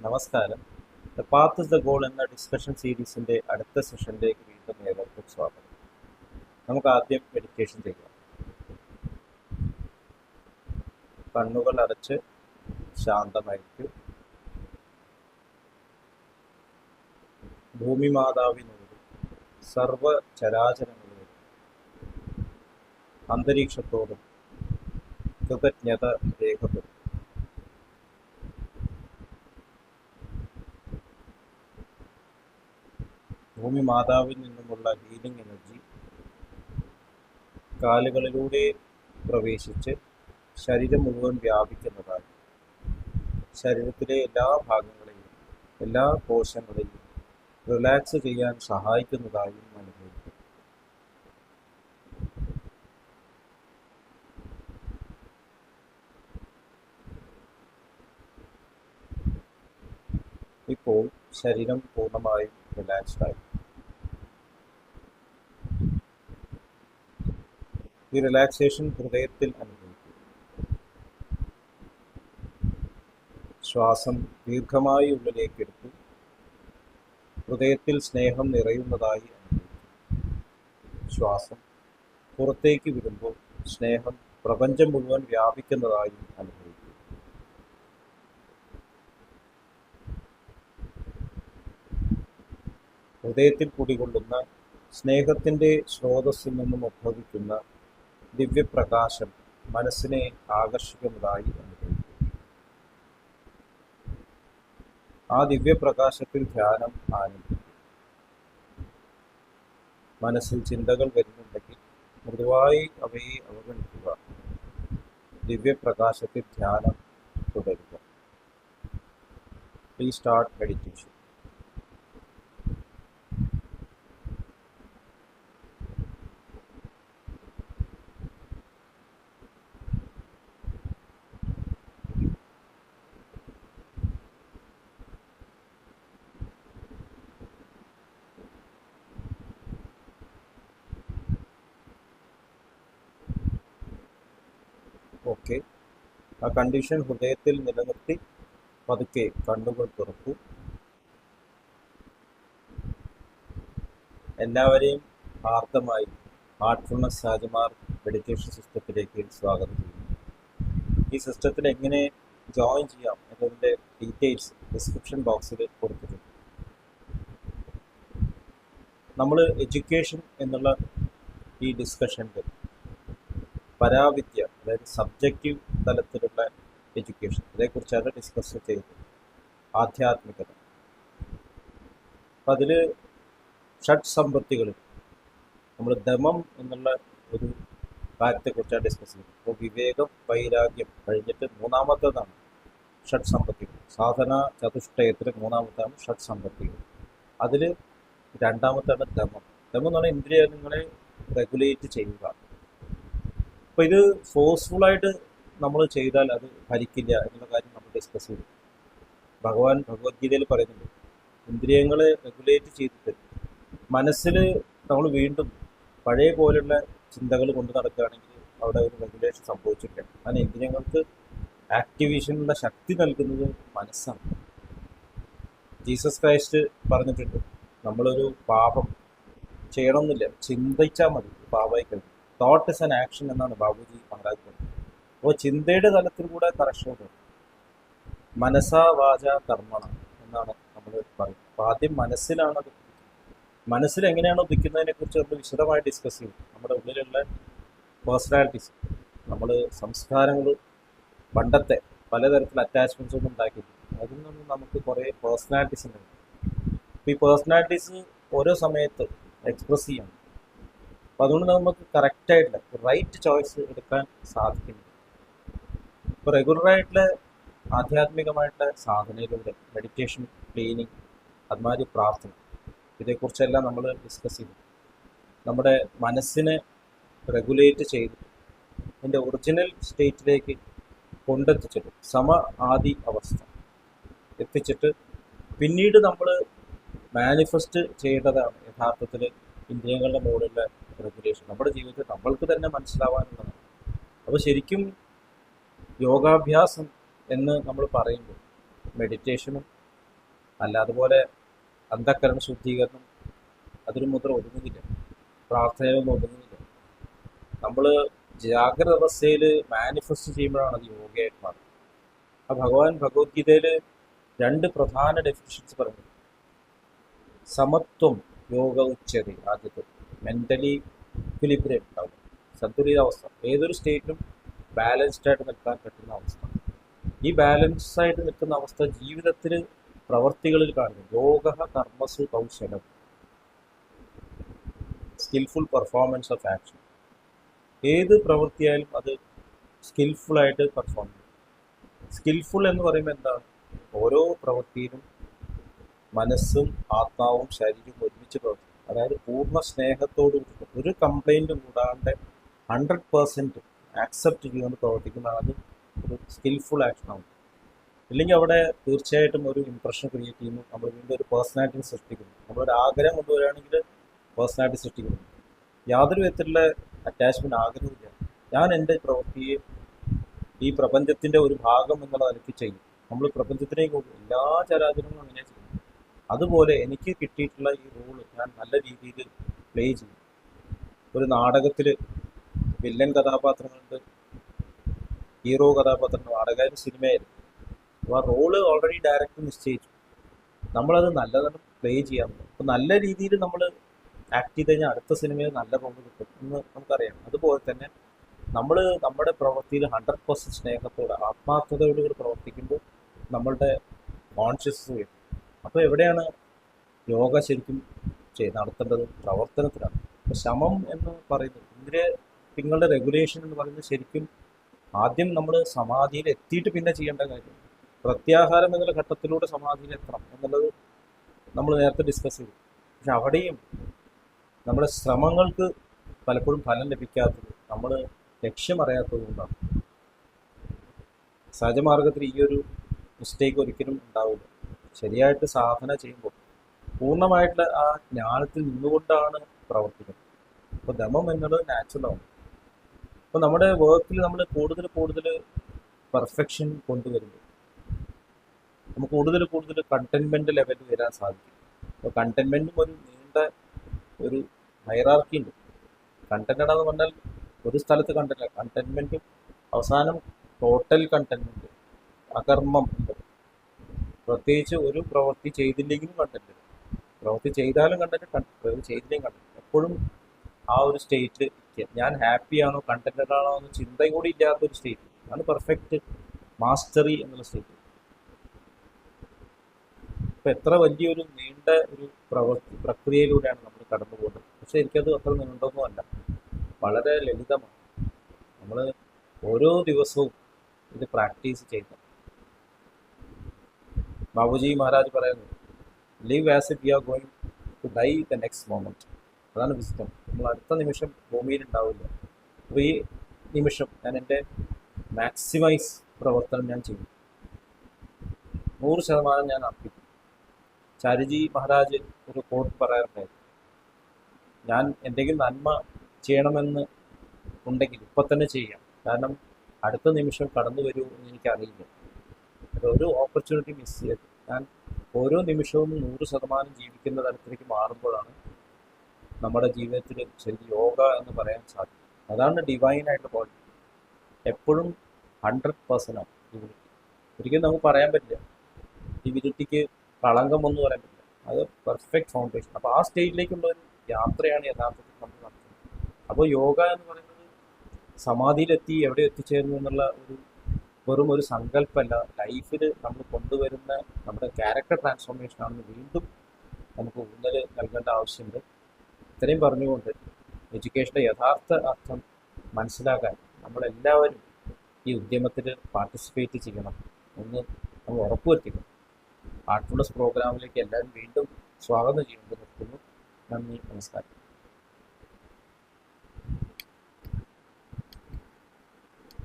നമസ്കാരം. The path is the goal എന്ന discussion സീരീസിൻ്റെ അടുത്ത സെഷനിലേക്ക് വീണ്ടും ഏവർക്കും സ്വാഗതം. നമുക്ക് ആദ്യം മെഡിറ്റേഷൻ ചെയ്യാം. കണ്ണുകൾ അടച്ച് ശാന്തമായിരിക്കും. ഭൂമി മാതാവിനോടും സർവ ചരാചരങ്ങളോടും അന്തരീക്ഷത്തോടും കൃതജ്ഞത രേഖപ്പെടുത്തും. ഭൂമി മാതാവിൽ നിന്നുമുള്ള ഹീലിംഗ് എനർജി കാലുകളിലൂടെ പ്രവേശിച്ച് ശരീരം മുഴുവൻ വ്യാപിക്കുന്നതായി, ശരീരത്തിലെ എല്ലാ ഭാഗങ്ങളെയും എല്ലാ കോശങ്ങളെയും റിലാക്സ് ചെയ്യാൻ സഹായിക്കുന്നതായും അനുഭവിക്കും. ഇപ്പോൾ ശരീരം പൂർണ്ണമായും റിലാക്സ്ഡ് ആയി. ഈ റിലാക്സേഷൻ ഹൃദയത്തിൽ അനുഭവിക്കും. ശ്വാസം ദീർഘമായി ഉള്ളിലേക്ക് എടുത്തു ഹൃദയത്തിൽ സ്നേഹം നിറയുന്നതായി അനുഭവിക്കും. ശ്വാസം പുറത്തേക്ക് വിടുമ്പോൾ സ്നേഹം പ്രപഞ്ചം മുഴുവൻ വ്യാപിക്കുന്നതായും അനുഭവിക്കും. ഹൃദയത്തിൽ കുടികൊള്ളുന്ന സ്നേഹത്തിൻ്റെ സ്രോതസ്സിൽ നിന്നും ഉദ്ഭവിക്കുന്ന ദിവ്യപ്രകാശം മനസ്സിനെ ആകർഷിക്കുന്നതായി അനുഭവിക്കും. ആ ദിവ്യപ്രകാശത്തിൽ ധ്യാനം ആനന്ദിക്കും. മനസ്സിൽ ചിന്തകൾ വരുന്നുണ്ടെങ്കിൽ മൃദുവായി അവയെ അവഗണിക്കുക. ദിവ്യപ്രകാശത്തിൽ ധ്യാനം തുടരുക. Please start meditation. ഓക്കെ, ആ കണ്ടീഷൻ ഹൃദയത്തിൽ നിലനിർത്തി പതുക്കെ കണ്ണുകൾ തുറക്കൂ. എല്ലാവരെയും ആർദ്രമായി ഹാർട്ട്ഫുൾനെസ് സാജമാർ മെഡിറ്റേഷൻ സിസ്റ്റത്തിലേക്ക് സ്വാഗതം ചെയ്യുന്നു. ഈ സിസ്റ്റത്തിൽ എങ്ങനെ ജോയിൻ ചെയ്യാം എന്നതിൻ്റെ ഡീറ്റെയിൽസ് ഡിസ്ക്രിപ്ഷൻ ബോക്സിൽ കൊടുത്തിട്ടുണ്ട്. നമ്മൾ എഡ്യൂക്കേഷൻ എന്നുള്ള ഈ ഡിസ്കഷനിൽ പരാവിദ്യ, അതായത് സബ്ജക്റ്റീവ് തലത്തിലുള്ള എഡ്യൂക്കേഷൻ, അതേക്കുറിച്ചാണ് ഡിസ്കസ് ചെയ്തത്. ആധ്യാത്മികത, അപ്പം അതിൽ ഷഡ് സമ്പത്തികളിൽ നമ്മൾ ദമം എന്നുള്ള ഒരു കാര്യത്തെക്കുറിച്ചാണ് ഡിസ്കസ് ചെയ്തത്. അപ്പോൾ വിവേകം, വൈരാഗ്യം കഴിഞ്ഞിട്ട് മൂന്നാമത്തേതാണ് ഷഡ് സമ്പത്തികൾ. സാധന ചതുഷ്ടയത്തിൽ മൂന്നാമത്താണ് ഷഡ് സമ്പത്തികൾ. അതിൽ രണ്ടാമത്താണ് ദമം. ദമം എന്ന് പറഞ്ഞാൽ ഇന്ദ്രിയങ്ങളെ റെഗുലേറ്റ് ചെയ്യുക. അപ്പോൾ ഇത് ഫോഴ്സ്ഫുള്ളായിട്ട് നമ്മൾ ചെയ്താൽ അത് ഫലിക്കില്ല എന്നുള്ള കാര്യം നമ്മൾ ഡിസ്കസ് ചെയ്തു. ഭഗവാൻ ഭഗവത്ഗീതയിൽ പറയുന്നുണ്ട്, ഇന്ദ്രിയങ്ങളെ റെഗുലേറ്റ് ചെയ്തിട്ട് മനസ്സിൽ നമ്മൾ വീണ്ടും പഴയ പോലുള്ള ചിന്തകൾ കൊണ്ട് നടക്കുകയാണെങ്കിൽ അവിടെ ഒരു റെഗുലേഷൻ സംഭവിച്ചില്ല. കാരണം ഇന്ദ്രിയങ്ങൾക്ക് ആക്ടിവേഷനുള്ള ശക്തി നൽകുന്നത് മനസ്സാണ്. ജീസസ് ക്രൈസ്റ്റ് പറഞ്ഞിട്ടുണ്ട്, നമ്മളൊരു പാപം ചെയ്യണമെന്നില്ല, ചിന്തിച്ചാൽ മതി പാപമായി കഴിഞ്ഞു. തോട്ട് ഇസ് ആൻ ആക്ഷൻ എന്നാണ് ബാബുജി മഹാരാജ് പറഞ്ഞത്. അപ്പോൾ ചിന്തയുടെ തലത്തിൽ കൂടെ കറക്ഷൻ ഉണ്ട്. മനസാ വാച കർമ്മണ എന്നാണ് നമ്മൾ പറയുന്നത്. അപ്പോൾ ആദ്യം മനസ്സിലാണ് അത്. മനസ്സിൽ എങ്ങനെയാണ് ഉദിക്കുന്നതിനെ കുറിച്ച് നമ്മൾ വിശദമായി ഡിസ്കസ് ചെയ്യും. നമ്മുടെ ഉള്ളിലുള്ള പേഴ്സണാലിറ്റീസ്, നമ്മൾ സംസ്കാരങ്ങൾ, പണ്ടത്തെ പലതരത്തിലുള്ള അറ്റാച്ച്മെൻറ്റ്സ് ഒന്നും ഉണ്ടാക്കിയില്ല. അതിൽ നിന്നും നമുക്ക് കുറേ പേഴ്സണാലിറ്റീസ് ഉണ്ട്. അപ്പോൾ ഈ പേഴ്സണാലിറ്റീസ് ഓരോ സമയത്ത് എക്സ്പ്രസ് ചെയ്യണം. അപ്പം അതുകൊണ്ട് നമുക്ക് കറക്റ്റായിട്ടുള്ള റൈറ്റ് ചോയ്സ് എടുക്കാൻ സാധിക്കുന്നു. ഇപ്പോൾ റെഗുലറായിട്ടുള്ള ആധ്യാത്മികമായിട്ടുള്ള സാധനയിലൂടെ മെഡിറ്റേഷൻ, ക്ലീനിങ്, അതുമാതിരി പ്രാർത്ഥന, ഇതേക്കുറിച്ചെല്ലാം നമ്മൾ ഡിസ്കസ് ചെയ്തു. നമ്മുടെ മനസ്സിനെ റെഗുലേറ്റ് ചെയ്ത് അതിൻ്റെ ഒറിജിനൽ സ്റ്റേറ്റിലേക്ക് കൊണ്ടെത്തിച്ചിട്ട് സമ ആദി അവസ്ഥ എത്തിച്ചിട്ട് പിന്നീട് നമ്മൾ മാനിഫെസ്റ്റ് ചെയ്യേണ്ടതാണ് യഥാർത്ഥത്തിൽ ഇന്ദ്രിയങ്ങളുടെ മുകളിലുള്ള റെഗുലേഷൻ. നമ്മുടെ ജീവിതത്തിൽ നമ്മൾക്ക് തന്നെ മനസ്സിലാവാനുള്ളതാണ്. അപ്പോൾ ശരിക്കും യോഗാഭ്യാസം എന്ന് നമ്മൾ പറയുമ്പോൾ മെഡിറ്റേഷനും അല്ല അതുപോലെ അന്ധക്കരണ ശുദ്ധീകരണം അതിന് മുതൽ ഒതുങ്ങുന്നില്ല, പ്രാർത്ഥനയിലൊന്നും ഒതുങ്ങുന്നില്ല. നമ്മൾ ജാഗ്രത അവസ്ഥയിൽ മാനിഫെസ്റ്റ് ചെയ്യുമ്പോഴാണ് അത് യോഗയായിട്ട് മാറുന്നത്. ആ ഭഗവാൻ ഭഗവത്ഗീതയിൽ 2 പ്രധാന ഡെഫിനിഷൻസ് പറഞ്ഞു. സമത്വം യോഗ ഉച്ചതി, ആദ്യത്തെ മെന്റലി ഇക്വിലിബ്രിയം ഉണ്ടാവും, സന്തുലിതാവസ്ഥ, ഏതൊരു സ്റ്റേറ്റിലും ബാലൻസ്ഡ് ആയിട്ട് നിൽക്കാൻ പറ്റുന്ന അവസ്ഥ. ഈ ബാലൻസ് ആയിട്ട് നിൽക്കുന്ന അവസ്ഥ ജീവിതത്തിൽ പ്രവർത്തികളിൽ കാണുന്നു. യോഗ കർമ്മസു കൗശലം, സ്കിൽഫുൾ പെർഫോമൻസ് ഓഫ് ആക്ഷൻ. ഏത് പ്രവൃത്തിയായാലും അത് സ്കിൽഫുള്ളായിട്ട് പെർഫോം ചെയ്യും. സ്കിൽഫുൾ എന്ന് പറയുമ്പോൾ എന്താണ്? ഓരോ പ്രവൃത്തിയിലും മനസ്സും ആത്മാവും ശരീരവും ഒരുമിച്ച് പ്രവർത്തിക്കും. അതായത് പൂർണ്ണ സ്നേഹത്തോട് കൂടി ഒരു കംപ്ലൈൻറ്റും കൂടാണ്ട് 100% ആക്സെപ്റ്റ് ചെയ്തുകൊണ്ട് പ്രവർത്തിക്കുന്നതാണ് അത് ഒരു സ്കിൽഫുൾ ആക്ഷനാണ്. ഇല്ലെങ്കിൽ അവിടെ തീർച്ചയായിട്ടും ഒരു ഇംപ്രഷൻ ക്രിയേറ്റ് ചെയ്യുന്നു. നമ്മൾ വീണ്ടും ഒരു പേഴ്സണാലിറ്റി സൃഷ്ടിക്കുന്നു. നമ്മളൊരു ആഗ്രഹം കൊണ്ടുവരികയാണെങ്കിൽ പേഴ്സണാലിറ്റി സൃഷ്ടിക്കുന്നു. യാതൊരു വിധത്തിലുള്ള അറ്റാച്ച്മെൻറ്റ് ആഗ്രഹമില്ല. ഞാൻ എൻ്റെ പ്രവൃത്തിയെ ഈ പ്രപഞ്ചത്തിൻ്റെ ഒരു ഭാഗം എന്നുള്ള നിലയ്ക്ക് ചെയ്യും. നമ്മൾ പ്രപഞ്ചത്തിലേക്ക് എല്ലാ ചരാചരങ്ങളും അങ്ങനെ ചെയ്യും. അതുപോലെ എനിക്ക് കിട്ടിയിട്ടുള്ള ഈ റോള് ഞാൻ നല്ല രീതിയിൽ പ്ലേ ചെയ്യും. ഒരു നാടകത്തിൽ വില്ലൻ കഥാപാത്രങ്ങളുണ്ട്, ഹീറോ കഥാപാത്രങ്ങൾ, നാടകമായാലും സിനിമയായാലും. അപ്പോൾ ആ റോള് ഓൾറെഡി ഡയറക്ടർ നിശ്ചയിച്ചു. നമ്മളത് നല്ലതാണ് പ്ലേ ചെയ്യാൻ പറ്റും. അപ്പോൾ നല്ല രീതിയിൽ നമ്മൾ ആക്ട് ചെയ്ത് കഴിഞ്ഞാൽ അടുത്ത സിനിമയിൽ നല്ല റോള് കിട്ടും എന്ന് നമുക്കറിയാം. അതുപോലെ തന്നെ നമ്മൾ നമ്മുടെ പ്രവൃത്തിയിൽ 100% സ്നേഹത്തോടെ ആത്മാർത്ഥതയോടുകൂടി പ്രവർത്തിക്കുമ്പോൾ നമ്മളുടെ കോൺഷ്യസ് വരും. അപ്പോൾ എവിടെയാണ് യോഗ ശരിക്കും നടത്തേണ്ടത്? പ്രവർത്തനത്തിലാണ്. അപ്പോൾ ശമം എന്ന് പറയുന്നത് ഇന്ദ്രിയ നിങ്ങളുടെ റെഗുലേഷൻ എന്ന് പറയുന്നത് ശരിക്കും ആദ്യം നമ്മൾ സമാധിയിൽ എത്തിയിട്ട് പിന്നെ ചെയ്യേണ്ട കാര്യം. പ്രത്യാഹാരം എന്നുള്ള ഘട്ടത്തിലൂടെ സമാധിയിൽ എത്തണം എന്നുള്ളത് നമ്മൾ നേരത്തെ ഡിസ്കസ് ചെയ്തു. പക്ഷെ അവിടെയും നമ്മുടെ ശ്രമങ്ങൾക്ക് പലപ്പോഴും ഫലം ലഭിക്കാത്തത് നമ്മൾ ലക്ഷ്യമറിയാത്തത് കൊണ്ടാണ്. സഹജമാർഗത്തിൽ ഈ ഒരു മിസ്റ്റേക്ക് ഒരിക്കലും ഉണ്ടാവില്ല. ശരിയായിട്ട് സാധന ചെയ്യുമ്പോൾ പൂർണ്ണമായിട്ടുള്ള ആ ജ്ഞാനത്തിൽ നിന്നുകൊണ്ടാണ് പ്രവർത്തിക്കുന്നത്. അപ്പോൾ ദമം എന്നുള്ളത് നാച്ചുറലാണ്. അപ്പോൾ നമ്മുടെ വർക്കിൽ നമ്മൾ കൂടുതൽ പെർഫെക്ഷൻ കൊണ്ടുവരുമ്പോൾ നമുക്ക് കൂടുതൽ കണ്ടൻമെൻറ്റ് ലെവലിൽ വരാൻ സാധിക്കും. അപ്പോൾ കണ്ടൻമെൻറ്റും ഒരു നീണ്ട ഒരു ഹൈറാർക്കി ഉണ്ട്. കണ്ടൻറ്റഡ് എന്ന് പറഞ്ഞാൽ ഒരു സ്ഥലത്ത് കണ്ടന്റ്, കണ്ടൻമെൻറ്റും അവസാനം ടോട്ടൽ കണ്ടൻമെൻറ്റ്, അകർമ്മം ഉണ്ട്. പ്രത്യേകിച്ച് ഒരു പ്രവൃത്തി ചെയ്തില്ലെങ്കിലും കണ്ടന്റ്, പ്രവൃത്തി ചെയ്താലും കണ്ടന്റ്, പ്രവൃത്തി ചെയ്തില്ലെങ്കിൽ കണ്ടന്റ്. എപ്പോഴും ആ ഒരു സ്റ്റേറ്റിൽ ഞാൻ ഹാപ്പിയാണോ കണ്ടന്റഡ് ആണോ എന്ന് ചിന്തയും കൂടി ഇല്ലാത്തൊരു സ്റ്റേറ്റ് ആണ് പെർഫെക്റ്റ് മാസ്റ്ററി എന്നുള്ള സ്റ്റേറ്റ്. ഇപ്പം എത്ര വലിയൊരു നീണ്ട ഒരു പ്രക്രിയയിലൂടെയാണ് നമ്മൾ കടന്നു പോകുന്നത്. പക്ഷെ എനിക്കത് അത്ര നീണ്ടൊന്നുമല്ല, വളരെ ലളിതമാണ്. നമ്മൾ ഓരോ ദിവസവും ഇത് പ്രാക്ടീസ് ചെയ്യുന്നത്. ബാബുജി മഹാരാജ് പറയുന്നത് live as if you are going to die the next moment. അതാണ് വിസ്ഡം. നമ്മൾ അടുത്ത നിമിഷം ഭൂമിയിൽ ഉണ്ടാവില്ല. അപ്പോൾ ഈ നിമിഷം ഞാൻ എൻ്റെ മാക്സിമൈസ് പ്രവർത്തനം ഞാൻ ചെയ്യും. 100% ഞാൻ അർപ്പിക്കും. ചാരിജി മഹാരാജ് ഒരു കോട്ട് പറയാറുണ്ടായിരുന്നു, ഞാൻ എന്തെങ്കിലും നന്മ ചെയ്യണമെന്ന് ഉണ്ടെങ്കിൽ ഇപ്പം തന്നെ ചെയ്യാം, കാരണം അടുത്ത നിമിഷം കടന്നു വരുമോ എന്ന് എനിക്കറിയില്ല. ഒരു ഓപ്പർച്യൂണിറ്റി മിസ് ചെയ്ത് ഞാൻ ഓരോ നിമിഷവും 100% ജീവിക്കുന്ന തരത്തിലേക്ക് മാറുമ്പോഴാണ് നമ്മുടെ ജീവിതത്തിൽ ശരിക്കും യോഗ എന്ന് പറയാൻ സാധിക്കും. അതാണ് ഡിവൈനായിട്ടുള്ള ബോഡി. എപ്പോഴും 100% ആണ് ഡിവിനിറ്റി. ഒരിക്കലും നമുക്ക് പറയാൻ പറ്റില്ല ഡിവിനിറ്റിക്ക് കളങ്കമൊന്നും പറയാൻ പറ്റില്ല. അത് പെർഫെക്റ്റ് ഫൗണ്ടേഷൻ. അപ്പോൾ ആ സ്റ്റേജിലേക്കുള്ള ഒരു യാത്രയാണ് യഥാർത്ഥത്തിൽ നമ്മൾ നടത്തുന്നത്. അപ്പോൾ യോഗ എന്ന് പറയുന്നത് സമാധിയിലെത്തി എവിടെ എത്തിച്ചേരുന്നു എന്നുള്ള വെറും ഒരു സങ്കല്പമല്ല, ലൈഫിൽ നമ്മൾ കൊണ്ടുവരുന്ന നമ്മുടെ ക്യാരക്ടർ ട്രാൻസ്ഫോർമേഷനാണെന്ന് വീണ്ടും നമുക്ക് ഊന്നൽ നൽകേണ്ട ആവശ്യമുണ്ട്. ഇത്രയും പറഞ്ഞുകൊണ്ട് എഡ്യൂക്കേഷൻ്റെ യഥാർത്ഥ അർത്ഥം മനസ്സിലാക്കാൻ നമ്മളെല്ലാവരും ഈ ഉദ്യമത്തിൽ പാർട്ടിസിപ്പേറ്റ് ചെയ്യണം എന്ന് നമ്മൾ ഉറപ്പുവരുത്തിക്കണം. ആർട്ട്ഫുൾനെസ് പ്രോഗ്രാമിലേക്ക് എല്ലാവരും വീണ്ടും സ്വാഗതം ചെയ്യുന്നത് നിർത്തുന്നു. നന്ദി, നമസ്കാരം.